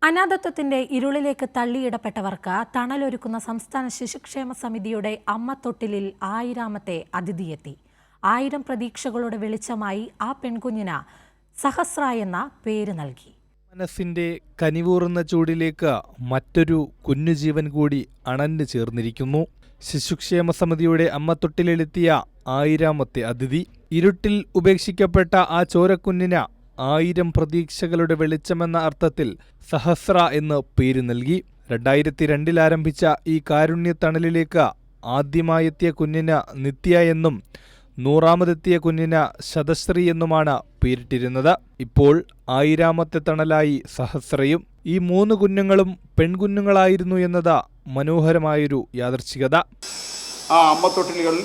അനാഥത്വത്തിന്റെ ഇരുളിലേക്ക് തള്ളിയിടപ്പെട്ടവർക്ക് തണലൊരുക്കുന്ന സംസ്ഥാന ശിശുക്ഷേമ സമിതിയുടെ അമ്മത്തൊട്ടിലിൽ 1000ാമത്തെ അതിഥിയെത്തി. 1000 പ്രതീക്ഷകളുടെ വെളിച്ചമായി ആ പെൺകുഞ്ഞിന് സഹസ്ര എന്ന പേര് നൽകി. മനസ്സിന്റെ കനിവൂറുന്ന ചൂടിലേക്ക് മറ്റൊരു കുഞ്ഞുജീവൻ കൂടി അണഞ്ഞു ചേർന്നിരിക്കുന്നു. ശിശുക്ഷേമ സമിതിയുടെ അമ്മത്തൊട്ടിലെത്തിയ 1000ാമത്തെ അതിഥി. ഇരുട്ടിൽ ഉപേക്ഷിക്കപ്പെട്ട ആ ചോരക്കുഞ്ഞിന് 1000 പ്രതീക്ഷകളുടെ വെളിച്ചമെന്ന അർത്ഥത്തിൽ സഹസ്ര എന്ന് പേര് നൽകി. 2002 ആരംഭിച്ച ഈ കാരുണ്യത്തണലിലേക്ക് ആദ്യമായെത്തിയ കുഞ്ഞിന് നിത്യ എന്നും 100ാമതെത്തിയ കുഞ്ഞിന് ശതശ്രീ എന്നുമാണ് പേരിട്ടിരുന്നത്. ഇപ്പോൾ 1000ാമത്തെ തണലായി സഹസ്രയും. ഈ 3 കുഞ്ഞുങ്ങളും പെൺകുഞ്ഞുങ്ങളായിരുന്നു എന്നത് മനോഹരമായൊരു യാദൃച്ഛികത. ആ അമ്മത്തൊട്ടിലുകൾ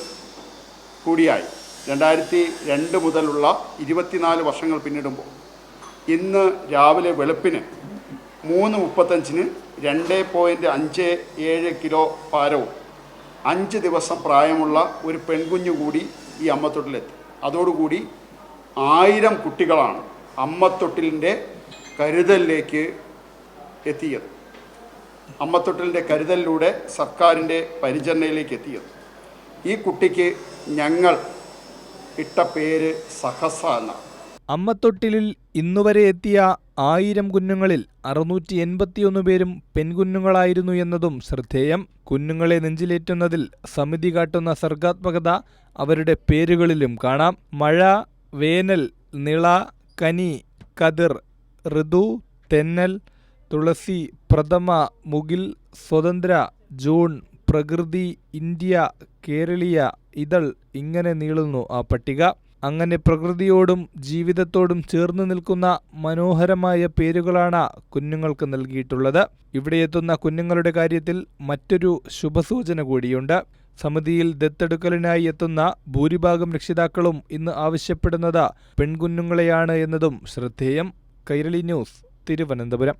കൂടിയായി 2002 മുതലുള്ള 24 വർഷങ്ങൾ പിന്നിടുമ്പോൾ ഇന്ന് രാവിലെ വെളുപ്പിന് 3:35 2.57 കിലോ ഭാരവും 5 ദിവസം പ്രായമുള്ള ഒരു പെൺകുഞ്ഞു കൂടി ഈ അമ്മത്തൊട്ടിലെത്തി. അതോടുകൂടി 1000 കുട്ടികളാണ് അമ്മത്തൊട്ടിലിൻ്റെ കരുതലിലേക്ക് എത്തിയത്. അമ്മത്തൊട്ടിലിൻ്റെ കരുതലിലൂടെ സർക്കാരിൻ്റെ പരിചരണയിലേക്ക് എത്തിയത്. ഈ കുട്ടിക്ക് ഞങ്ങൾ ഇട്ട പേര് സഹസ്ര എന്നാണ്. അമ്മത്തൊട്ടിലിൽ ഇന്നുവരെ എത്തിയ 1000 കുഞ്ഞുങ്ങളിൽ 681 പേരും പെൺകുഞ്ഞുങ്ങളായിരുന്നു എന്നതും ശ്രദ്ധേയം. കുഞ്ഞുങ്ങളെ നെഞ്ചിലേറ്റുന്നതിൽ സമിതി കാട്ടുന്ന സർഗാത്മകത അവരുടെ പേരുകളിലും കാണാം. മഴ, വേനൽ, നിള, കനി, കതിർ, ഋതു, തെന്നൽ, തുളസി, പ്രഥമ, മുകിൽ, സ്വതന്ത്ര, ജൂൺ, പ്രകൃതി, ഇന്ത്യ, കേരളീയ, ഇതൾ, ഇങ്ങനെ നീളുന്നു ആ പട്ടിക. അങ്ങനെ പ്രകൃതിയോടും ജീവിതത്തോടും ചേർന്ന് നിൽക്കുന്ന മനോഹരമായ പേരുകളാണ് കുഞ്ഞുങ്ങൾക്ക് നൽകിയിട്ടുള്ളത്. ഇവിടെ എത്തുന്ന കുഞ്ഞുങ്ങളുടെ കാര്യത്തിൽ മറ്റൊരു ശുഭസൂചന കൂടിയുണ്ട്. സമിതിയിൽ ദത്തെടുക്കലിനായി എത്തുന്ന ഭൂരിഭാഗം രക്ഷിതാക്കളും ഇന്ന് ആവശ്യപ്പെടുന്നത് പെൺകുഞ്ഞുങ്ങളെയാണ് എന്നതും ശ്രദ്ധേയം. കൈരളി ന്യൂസ്, തിരുവനന്തപുരം.